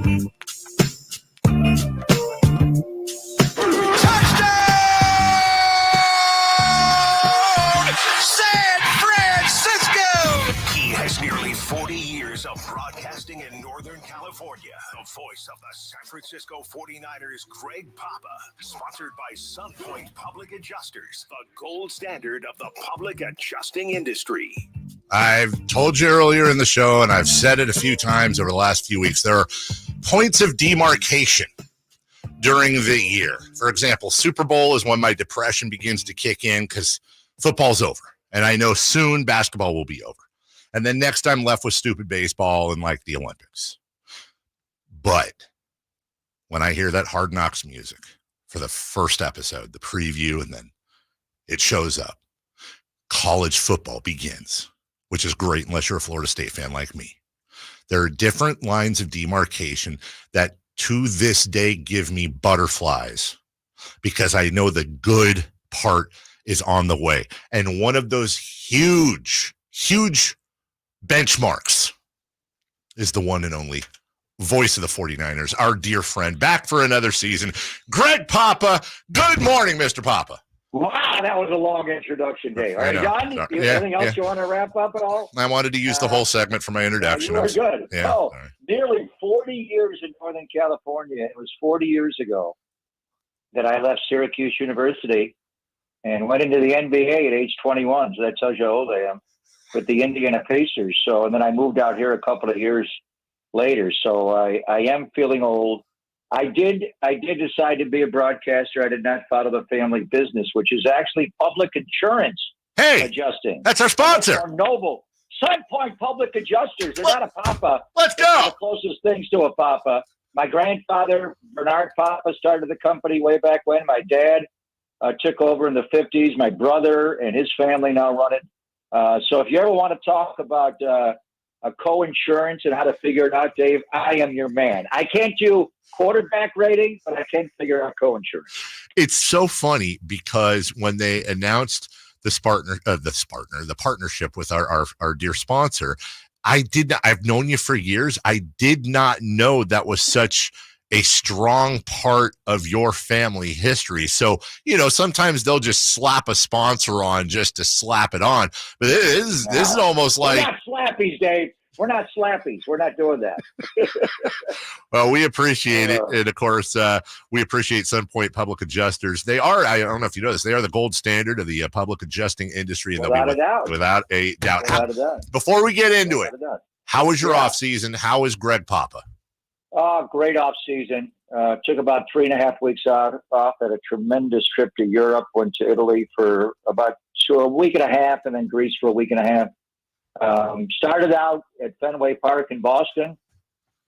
San Francisco! He has nearly 40 years of broadcasting in Northern California. The voice of the San Francisco 49ers, Greg Papa. Sponsored by Sunpoint Public Adjusters, the gold standard of the public adjusting industry. I've told you earlier in the show, and I've said it a few times over the last few weeks, there are points of demarcation during the year. For example, Super Bowl is when my depression begins to kick in because football's over. And I know soon basketball will be over. And then next I'm left with stupid baseball and like the Olympics. But when I hear that Hard Knocks music for the first episode, the preview, and then it shows up, college football begins, which is great unless you're a Florida State fan like me. There are different lines of demarcation that to this day give me butterflies because I know the good part is on the way. And one of those huge benchmarks is the one and only voice of the 49ers, our dear friend, back for another season, Greg Papa. Good morning, Mr. Papa. Wow, that was a long introduction, Dave. All right, John, anything else you want to wrap up at all? I wanted to use the whole segment for my introduction. You were good. Yeah, right. Nearly 40 years in Northern California. It was 40 years ago that I left Syracuse University and went into the NBA at age 21. So that tells you how old I am, with the Indiana Pacers. So, and then I moved out here a couple of years later. So I am feeling old. I did decide to be a broadcaster. I did not follow the family business, which is actually public insurance adjusting. That's our sponsor. Our noble Sunpoint Public Adjusters. They're not a papa. Let's go. The closest things to a papa. My grandfather, Bernard Papa, started the company way back when. My dad took over in the 50s. My brother and his family now run it. So if you ever want to talk about a co-insurance and how to figure it out, Dave, I am your man. I can't do quarterback rating, but I can figure out co-insurance. It's so funny because when they announced the partnership with our dear sponsor, I've known you for years. I did not know that was such a strong part of your family history. So, sometimes they'll just slap a sponsor on just to slap it on. But this is almost like... We're not slappies, Dave. We're not slappies. We're not doing that. Well, we appreciate it. And, of course, we appreciate Sunpoint Public Adjusters. They are, I don't know if you know this, they are the gold standard of the public adjusting industry. And without a doubt. Without a doubt. Without a doubt. Before we get into it, how was your off season? How is Greg Papa? Oh, great off season. Took about 3.5 weeks off. Had a tremendous trip to Europe. Went to Italy for about a week and a half, and then Greece for a week and a half. Started out at Fenway Park in Boston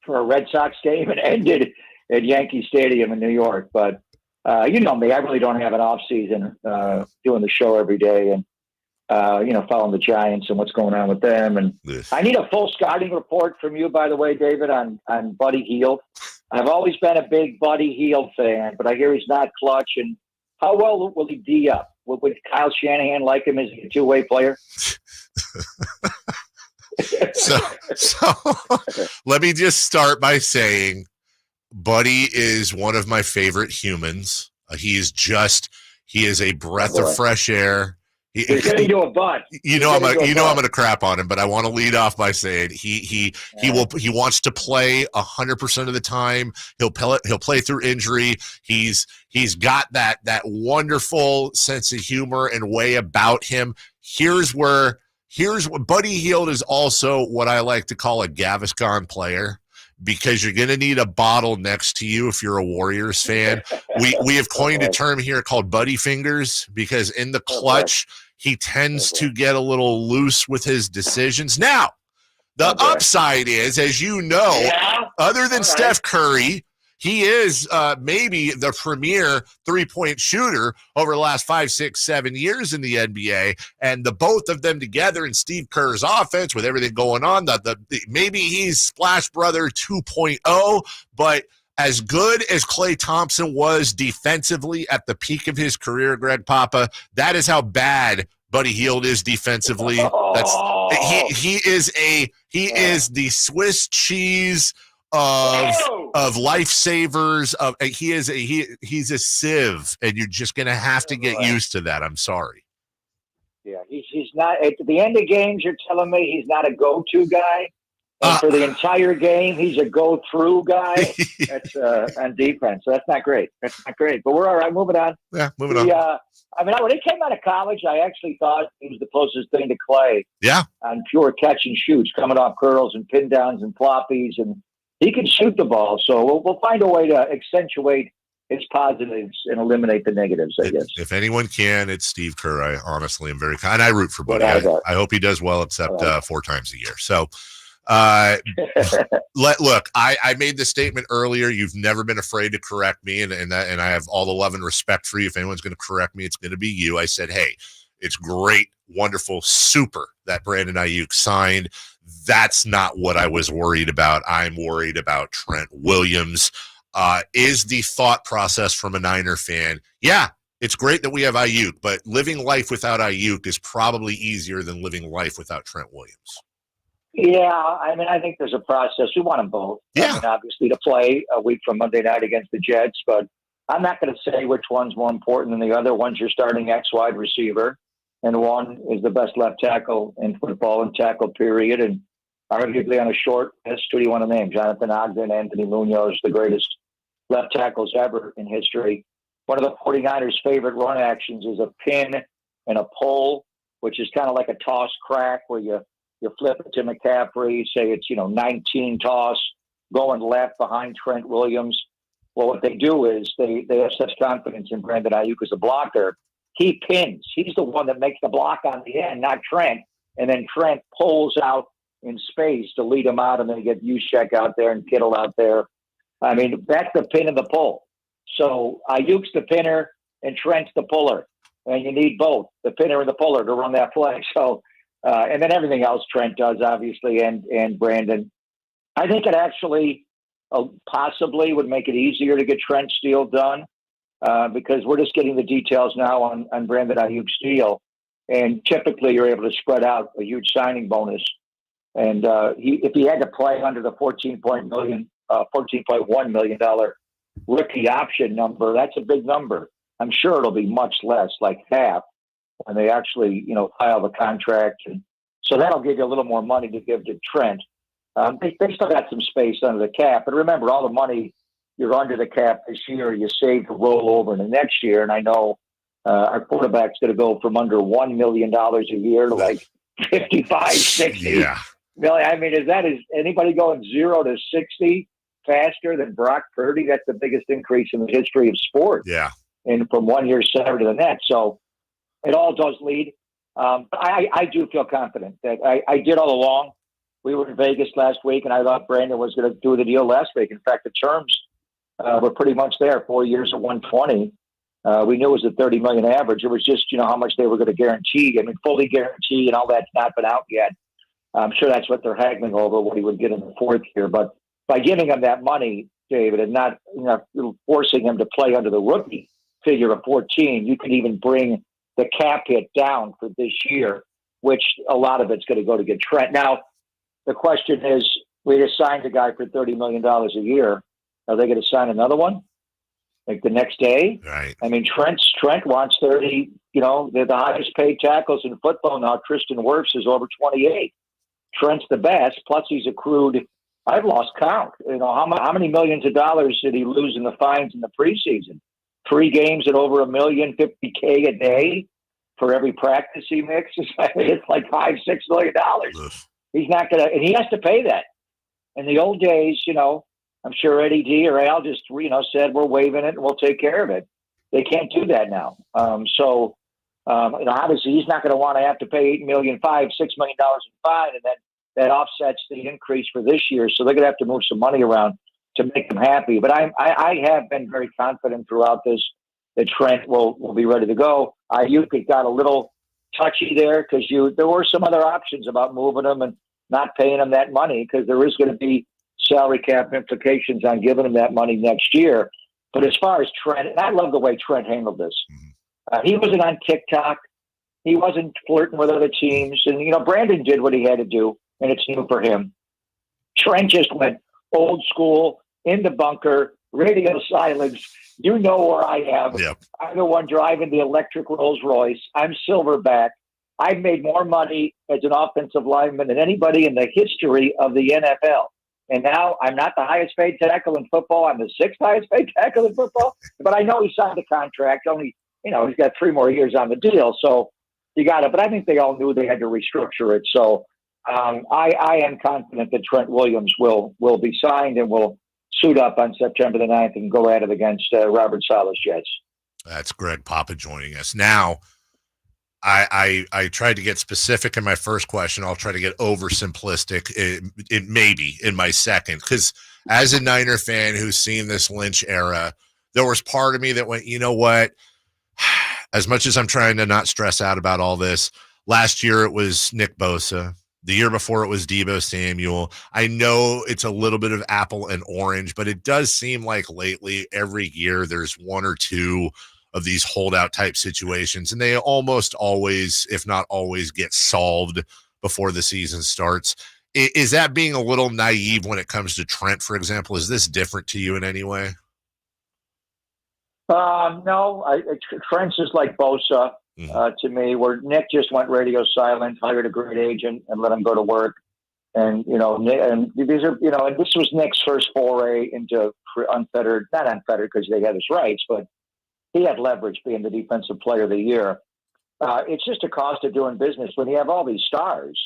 for a Red Sox game and ended at Yankee Stadium in New York. But you know me, I really don't have an off season doing the show every day and following the Giants and what's going on with them. And I need a full scouting report from you, by the way, David, on Buddy Hield. I've always been a big Buddy Hield fan, but I hear he's not clutch. And how well will he D up? Would Kyle Shanahan like him as a two-way player? So let me just start by saying Buddy is one of my favorite humans. He is a breath of fresh air. He's getting to a butt. I'm going to crap on him, but I want to lead off by saying he wants to play 100% of the time. He'll play through injury. He's got that wonderful sense of humor and way about him. Here's what Buddy Hield is also what I like to call a Gaviscon player, because you're going to need a bottle next to you if you're a Warriors fan. We have coined a term here called Buddy Fingers, because in the clutch, he tends to get a little loose with his decisions. Now, the upside is, as you know, other than Steph Curry, he is maybe the premier three-point shooter over the last 5, 6, 7 years in the NBA. And the both of them together in Steve Kerr's offense with everything going on, maybe he's Splash Brother 2.0, but as good as Klay Thompson was defensively at the peak of his career, Greg Papa, that is how bad Buddy Hield is defensively. He is the Swiss cheese of lifesavers. He's a sieve, and you're just going to have to get used to that. I'm sorry. Yeah, he's not at the end of games. You're telling me he's not a go-to guy, and for the entire game, he's a go-through guy. That's on defense. So that's not great. That's not great. But we're all right. Moving on. Yeah, moving on. I mean, when he came out of college, I actually thought he was the closest thing to Clay. Yeah. On pure catch and shoots, coming off curls and pin downs and floppies, and he can shoot the ball. So we'll find a way to accentuate his positives and eliminate the negatives, I guess. If anyone can, it's Steve Kerr. I honestly am very kind. I root for Buddy. I hope he does well, except 4 times a year. So, look, I made the statement earlier. You've never been afraid to correct me, and I have all the love and respect for you. If anyone's going to correct me, it's going to be you. I said, hey, it's great, wonderful, super that Brandon Aiyuk signed. That's not what I was worried about. I'm worried about Trent Williams. Is the thought process from a Niner fan, yeah, it's great that we have Aiyuk, but living life without Aiyuk is probably easier than living life without Trent Williams. Yeah, I mean, I think there's a process. We want them both. Yeah. I mean, obviously to play a week from Monday night against the Jets, but I'm not going to say which one's more important than the other. One's your starting X-wide receiver, and one is the best left tackle in football and tackle period, and arguably on a short list. Who do you want to name? Jonathan Ogden, Anthony Munoz, the greatest left tackles ever in history. One of the 49ers' favorite run actions is a pin and a pull, which is kind of like a toss crack where you flip it to McCaffrey, say it's 19 toss, going left behind Trent Williams. Well, what they do is they have such confidence in Brandon Aiyuk as a blocker. He pins. He's the one that makes the block on the end, not Trent. And then Trent pulls out in space to lead him out, and then you get Juszczyk out there and Kittle out there. I mean, that's the pin and the pull. So Ayuk's the pinner and Trent's the puller. And you need both, the pinner and the puller, to run that play. So, and then everything else Trent does, obviously, and Brandon. I think it actually possibly would make it easier to get Trent's deal done because we're just getting the details now on Brandon Aiyuk's deal. And typically you're able to spread out a huge signing bonus. And if he had to play under the $14.1 million rookie option number, that's a big number. I'm sure it'll be much less, like half, when they actually, file the contract. And so that'll give you a little more money to give to Trent. They still got some space under the cap. But remember, all the money you're under the cap this year, you save to roll over in the next year. And I know our quarterback's going to go from under $1 million a year to like 55, 60. Yeah. Really, I mean, is anybody going 0 to 60 faster than Brock Purdy? That's the biggest increase in the history of sports. Yeah. And from 1 year's salary to the next. So it all does lead. I do feel confident that I did all along. We were in Vegas last week, and I thought Brandon was going to do the deal last week. In fact, the terms were pretty much there, 4 years at 120. We knew it was a $30 million average. It was just, how much they were going to guarantee. I mean, fully guarantee and all that's not been out yet. I'm sure that's what they're haggling over, what he would get in the fourth year. But by giving him that money, David, and not forcing him to play under the rookie figure of 14, you can even bring the cap hit down for this year, which a lot of it's going to go to get Trent. Now, the question is, we just signed a guy for $30 million a year. Are they going to sign another one? Like the next day? Right. I mean, Trent wants 30, they're the highest paid tackles in football now. Tristan Wirfs is over 28. Trent's the best. Plus, he's accrued. I've lost count. How many millions of dollars did he lose in the fines in the preseason? 3 games at over $1 million, $50K a day for every practice he mixes. It's like $5-6 million. He's not gonna, and he has to pay that. In the old days, I'm sure Eddie D or Al just said we're waiving it and we'll take care of it. They can't do that now. Obviously he's not going to want to have to pay $6 million in fine, and then that offsets the increase for this year. So they're going to have to move some money around to make them happy. But I have been very confident throughout this that Trent will be ready to go. Aiyuk got a little touchy there because there were some other options about moving him and not paying him that money because there is going to be salary cap implications on giving him that money next year. But as far as Trent, and I love the way Trent handled this. He wasn't on TikTok. He wasn't flirting with other teams. And, Brandon did what he had to do, and it's new for him. Trent just went old school, in the bunker, radio silence. You know where I am. Yep. I'm the one driving the electric Rolls Royce. I'm silverback. I've made more money as an offensive lineman than anybody in the history of the NFL. And now I'm not the highest paid tackle in football. I'm the sixth highest paid tackle in football. But I know he signed a contract. Only, he's got 3 more years on the deal. So you got it. But I think they all knew they had to restructure it. So I am confident that Trent Williams will be signed and will suit up on September the 9th and go at it against Robert Saleh's Jets. That's Greg Papa joining us. Now, I tried to get specific in my first question. I'll try to get oversimplistic it maybe in my second, because as a Niner fan who's seen this Lynch era, there was part of me that went, you know what? As much as I'm trying to not stress out about all this, last year it was Nick Bosa. The year before it was Deebo Samuel. I know it's a little bit of apple and orange, but it does seem like lately every year there's 1 or 2 of these holdout type situations, and they almost always, if not always, get solved before the season starts. Is that being a little naive when it comes to Trent, for example? Is this different to you in any way? No, Trent's just like Bosa. To me, where Nick just went radio silent, hired a great agent, and let him go to work. And and these are and this was Nick's first foray into unfettered, not unfettered because they had his rights, but he had leverage being the defensive player of the year. It's just a cost of doing business when you have all these stars,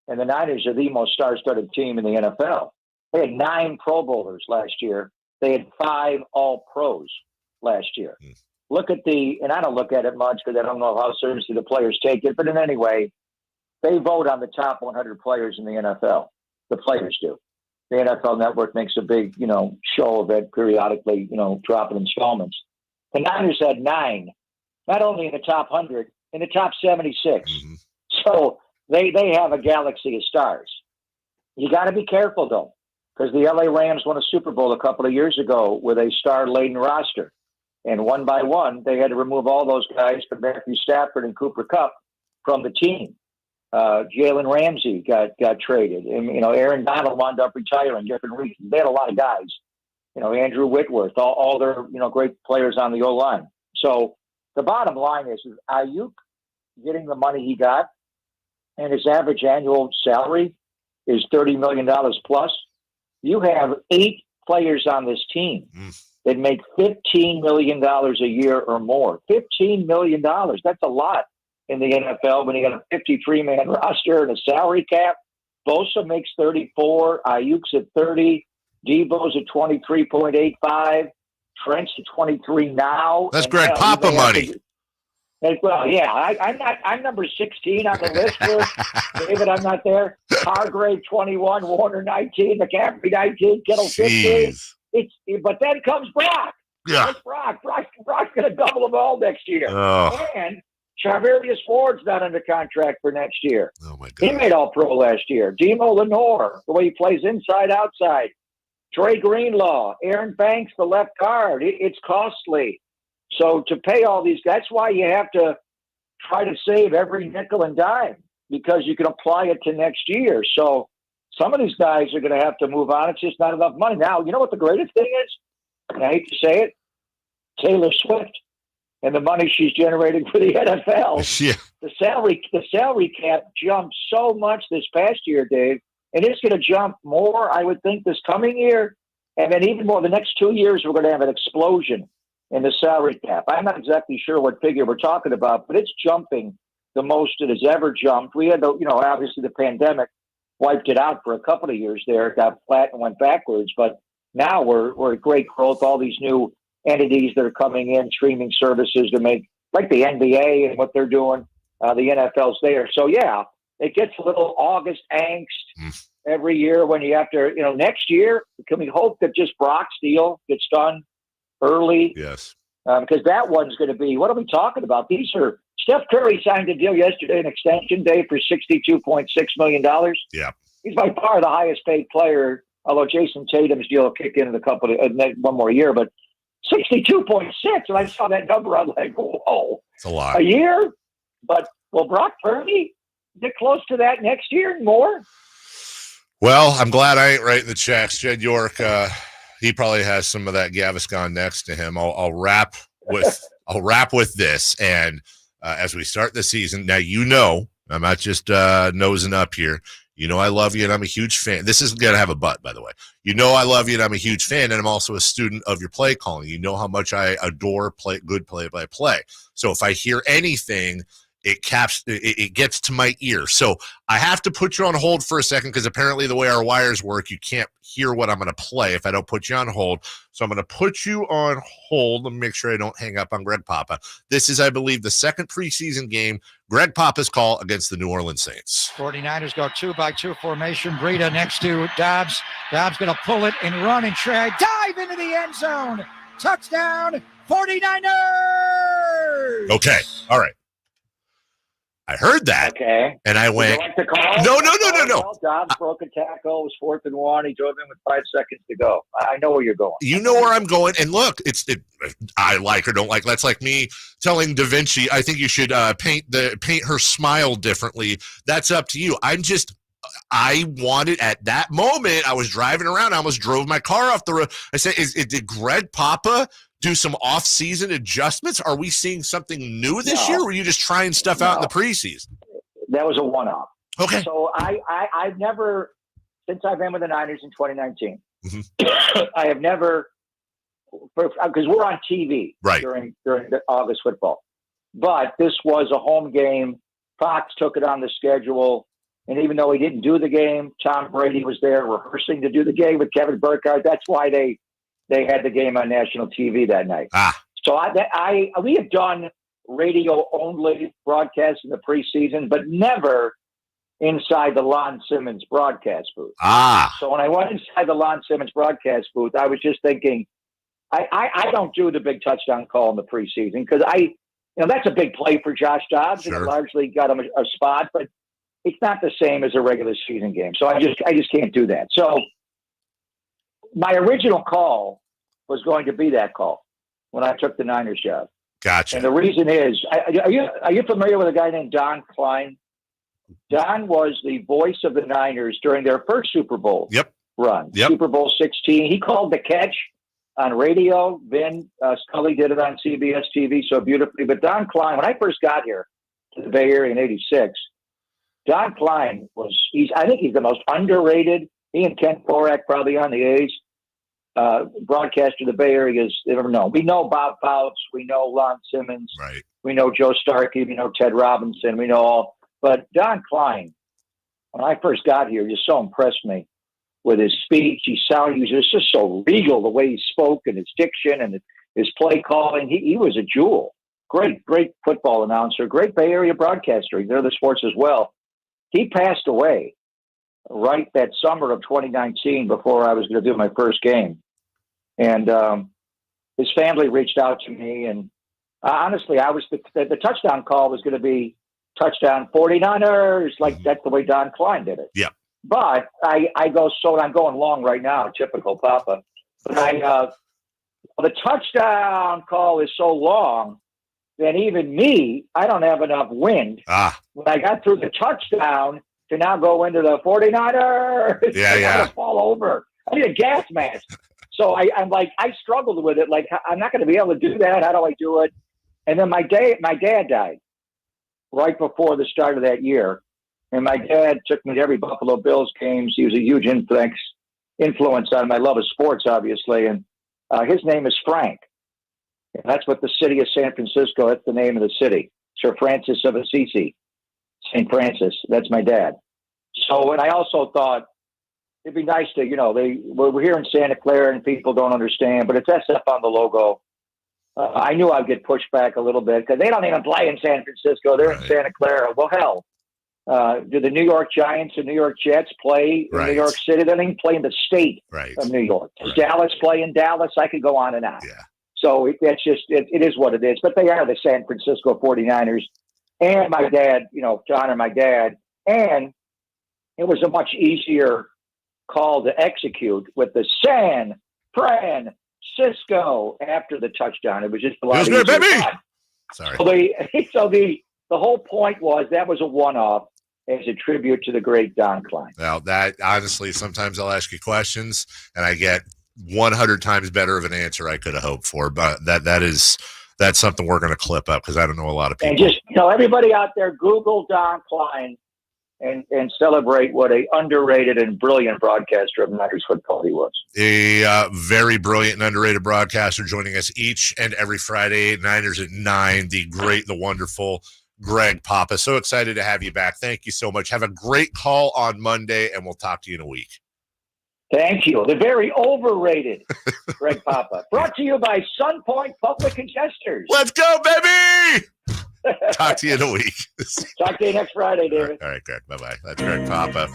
and the Niners are the most star-studded team in the NFL. They had 9 Pro Bowlers last year. They had 5 All-Pros last year. Look at and I don't look at it much because I don't know how seriously the players take it, but in any way, they vote on the top 100 players in the NFL. The players do. The NFL Network makes a big, show of it periodically, dropping installments. The Niners had 9, not only in the top 100, in the top 76. Mm-hmm. So they have a galaxy of stars. You got to be careful, though, because the LA Rams won a Super Bowl a couple of years ago with a star-laden roster. And one by one, they had to remove all those guys from Matthew Stafford and Cooper Kupp from the team. Jalen Ramsey got traded. And, Aaron Donald wound up retiring, different reasons. They had a lot of guys. Andrew Whitworth, all their, great players on the O-line. So the bottom line is Aiyuk getting the money he got, and his average annual salary is $30 million plus. You have 8 players on this team that make $15 million a year or more. $15 million. That's a lot in the NFL when you got a 53-man roster and a salary cap. Bosa makes 34. Ayuk's at 30. Debo's at 23.85. Trent's at 23 now. That's Greg Papa money. Well, yeah, I'm number 16 on the list for David. I'm not there. Hargrave 21, Warner 19, McCaffrey 19, Kittle 15. But then comes Brock. Yeah. It's Brock's going to double them all next year. Oh. And Charvarius Ford's not under contract for next year. Oh, my God. He made All-Pro last year. Demo Lenore, the way he plays inside, outside. Trey Greenlaw, Aaron Banks, the left guard. It's costly. So to pay all these, that's why you have to try to save every nickel and dime, because you can apply it to next year. So some of these guys are going to have to move on. It's just not enough money. Now, you know what the greatest thing is? And I hate to say it, Taylor Swift and the money she's generating for the NFL. Yeah. The salary cap jumped so much this past year, Dave, and it's going to jump more, I would think, this coming year. And then even more, the next 2 years, we're going to have an explosion in the salary cap. I'm not exactly sure what figure we're talking about, but it's jumping the most it has ever jumped. We had, obviously the pandemic wiped it out for a couple of years there. It got flat and went backwards. But now we're at great growth. All these new entities that are coming in, streaming services to make, like the NBA and what they're doing, the NFL's there. So, yeah, it gets a little August angst every year when you have to, next year, can we hope that just Brock's deal gets done early? Yes. Because that one's going to be, what are we talking about? Steph Curry signed a deal yesterday, an extension day for $62.6 million. Yeah. He's by far the highest paid player, although Jason Tatum's deal will kick in one more year, but 62.6. And I saw that number, I'm like, whoa. It's a lot. A year? But will Brock Purdy get close to that next year and more? Well, I'm glad I ain't writing the checks. Jed York, he probably has some of that Gaviscon next to him. I'll wrap with this. And as we start the season, now I'm not just nosing up here. I love you, and I'm a huge fan. This isn't going to have a but, by the way. I love you, and I'm a huge fan, and I'm also a student of your play calling. You know how much I adore good play-by-play. So if I hear anything, it gets to my ear. So I have to put you on hold for a second because apparently the way our wires work, you can't hear what I'm going to play if I don't put you on hold. So I'm going to put you on hold and make sure I don't hang up on Greg Papa. This is, I believe, the second preseason game Greg Papa's call against the New Orleans Saints. 49ers go 2-by-2 formation. Breida next to Dobbs. Dobbs going to pull it and run and try. Dive into the end zone. Touchdown, 49ers! Okay, all right. I heard that, and I went, like the call? No. Dobbs broke a tackle. It was 4th and 1. He drove in with 5 seconds to go. I know where you're going. You know where I'm going. And look, I like or don't like. That's like me telling Da Vinci, I think you should paint her smile differently. That's up to you. I wanted at that moment. I was driving around. I almost drove my car off the road. I said, did Greg Papa do some off-season adjustments? Are we seeing something new this year, or were you just trying stuff out in the preseason? That was a one-off. Okay. So I've never, since I've been with the Niners in 2019, I have never, because we're on TV during the August football. But this was a home game. Fox took it on the schedule. And even though he didn't do the game, Tom Brady was there rehearsing to do the game with Kevin Burkhardt. That's why they had the game on national TV that night. So we have done radio-only broadcasts in the preseason, but never inside the Lon Simmons broadcast booth. So when I went inside the Lon Simmons broadcast booth, I was just thinking, I don't do the big touchdown call in the preseason because that's a big play for Josh Dobbs, and it largely got him a spot, but it's not the same as a regular season game. So I just can't do that. So my original call was going to be that call when I took the Niners job. Gotcha. And the reason is, are you familiar with a guy named Don Klein? Don was the voice of the Niners during their first Super Bowl run, Super Bowl 16. He called the catch on radio. Vin Scully did it on CBS TV so beautifully. But Don Klein, when I first got here to the Bay Area in '86, Don Klein I think he's the most underrated. He and Ken Forak probably on the A's. Broadcaster of the Bay Area is never known. We know Bob Fouts, we know Lon Simmons, we know Joe Starkey, we know Ted Robinson, we know all. But Don Klein, when I first got here, just so impressed me with his speech. He was just so regal the way he spoke and his diction and his play calling. He was a jewel. Great football announcer, great Bay Area broadcaster. He did other sports as well. He passed away right that summer of 2019 before I was going to do my first game. And his family reached out to me. And honestly, I was the touchdown call was going to be touchdown 49ers. Like that's the way Don Klein did it. Yeah. But I'm going long right now, typical Papa. But the touchdown call is so long that even me, I don't have enough wind. When I got through the touchdown to now go into the 49ers, I fall over. I need a gas mask. So I'm like, I struggled with it. Like, I'm not going to be able to do that. How do I do it? And then my dad died right before the start of that year. And my dad took me to every Buffalo Bills games. He was a huge influence on my love of sports, obviously. And his name is Frank. And that's what the city of San Francisco, that's the name of the city. Sir Francis of Assisi, St. Francis. That's my dad. So, and I also thought it'd be nice to, we're here in Santa Clara and people don't understand, but it's SF on the logo. I knew I'd get pushed back a little bit because they don't even play in San Francisco. They're in Santa Clara. Well, hell, do the New York Giants and New York Jets play in New York City? They don't even play in the state of New York. Does Dallas play in Dallas? I could go on and on. Yeah. So it is what it is. But they are the San Francisco 49ers. And my dad, to honor my dad. And it was a much easier call to execute with the San Francisco after the touchdown. It was just a lot easier. Baby. Sorry. So the whole point was that was a one-off. as a tribute to the great Don Klein. Now, that honestly, sometimes I'll ask you questions and I get 100 times better of an answer I could have hoped for. But that's something we're going to clip up because I don't know a lot of people. And just, everybody out there, Google Don Klein and celebrate what a underrated and brilliant broadcaster of Niners football he was. A very brilliant and underrated broadcaster joining us each and every Friday, Niners at 9, the great, the wonderful Greg Papa. So excited to have you back. Thank you so much. Have a great call on Monday, and we'll talk to you in a week. Thank you. The very overrated Greg Papa. Brought to you by Sunpoint Public Adjusters. Let's go, baby! Talk to you in a week. Talk to you next Friday, David. All right, Greg. Bye-bye. That's Greg Papa.